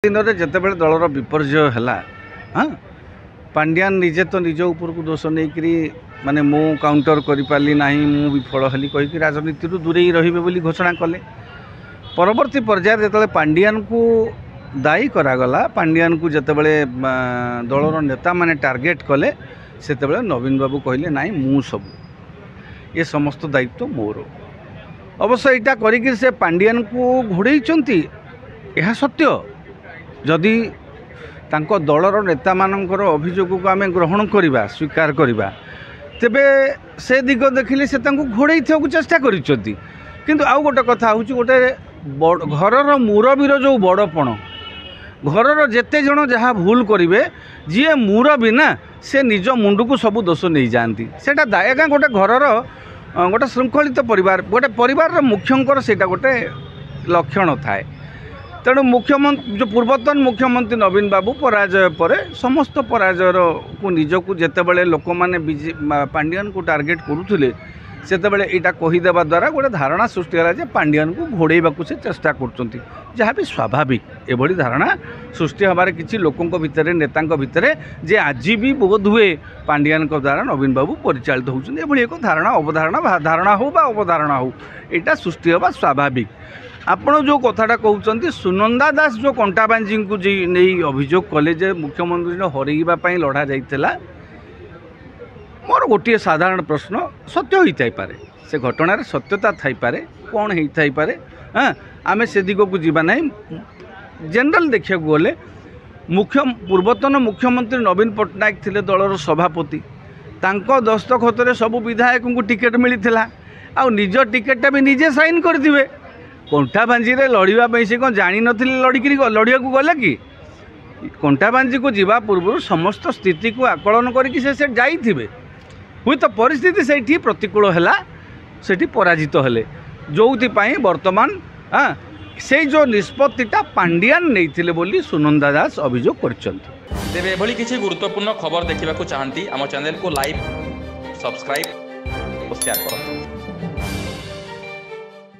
दिन में जितेबाला दलर विपर्य है हाँ पांड्यान निजे तो निज उपर को दोष नहीं माने मु काउंटर कर पारि ना मु विफल हली कहीकि राजनीति दूरे रही घोषणा कले। परवर्ती पर्यायर जो पांड्यान को दायी करागला पांड्यान को जितेबाला दलर नेता माने टार्गेट कले से नवीन बाबू कहले नाई मु सब ये समस्त दायित्व मोर। अवश्य यहाँ करी से पांड्यान को घोड़े यह सत्य जदि तांको दलर नेता मानकर अभियोग को आम ग्रहण करवा स्वीकार करवा तेबे से दिग देखिले से घोड़े चेष्टा करिसेंती। किंतु आउ गोटे कथा हूँ गोटे घरर मुरबीर जो बड़पण घरर जेते जन जहाँ भूल करेंगे जी मुरबी ना से निज मुंड को सब दोष नहीं जाती सेटा दायका गोटे घरर गोटे श्रृंखलित परिवार गोटे परिवार मुख्यंकर सेटा गोटे लक्षण थाए। तेणु मुख्यमंत्री जो पूर्वतन मुख्यमंत्री नवीन बाबू पराजय पर समस्त पराजयर को निजक जिते बड़े लोक मैंने पांड्यान को टार्गेट करुले से यहाँ कहीदेवा द्वारा गोटे धारणा सृष्टि है पांड्यान को घोड़ेवा से चेष्टा कर जहाँ भी स्वाभाविक एभली धारणा सृष्टि हमारे किसी लोकों भितर नेता भितर जे आज भी बोध हुए पांड्यान द्वारा नवीन बाबू परिचालित होती एक धारणा अवधारणा धारणा हो अवधारणा हो यहाँ सृष्टि हवा स्वाभाविक। आपण जो कथाटा कहते सुनंदा दास जो कंटाबांजी को नहीं अभियोग कले जे मुख्यमंत्री हरइवाई लड़ा जाइला मोर गोटे साधारण प्रश्न सत्य होता पारे से घटनार सत्यता थाईपे कौन होता पारे हाँ आम से दिग को जीवा ना जनरल देखा गले पूर्वतन मुख्यमंत्री नवीन पट्टनायक थिले दलर सभापति तांको दस्तखत सब विधायक को टिकेट मिलता आ निज टिकेटा भी निजे साइन करथिबे कंटाबांजी लड़ाई से कौन जानी नथिले लड़की लड़िया को गले कि कंटाबांजी को जीवा पूर्व समस्त स्थिति को आकलन करके से जाइथिबे हुई तो परिस्थिति से प्रतिकूल है से पराजित हेले जो वर्तमान हाँ से जो निष्पत्तिटा पांड्यान नहीं बोली सुनंदा दास अभियोग करछन्ति। तेबे किसी गुरुत्वपूर्ण खबर देखा चाहती आम चैनल को लाइक सब्सक्राइब और शेयर करें।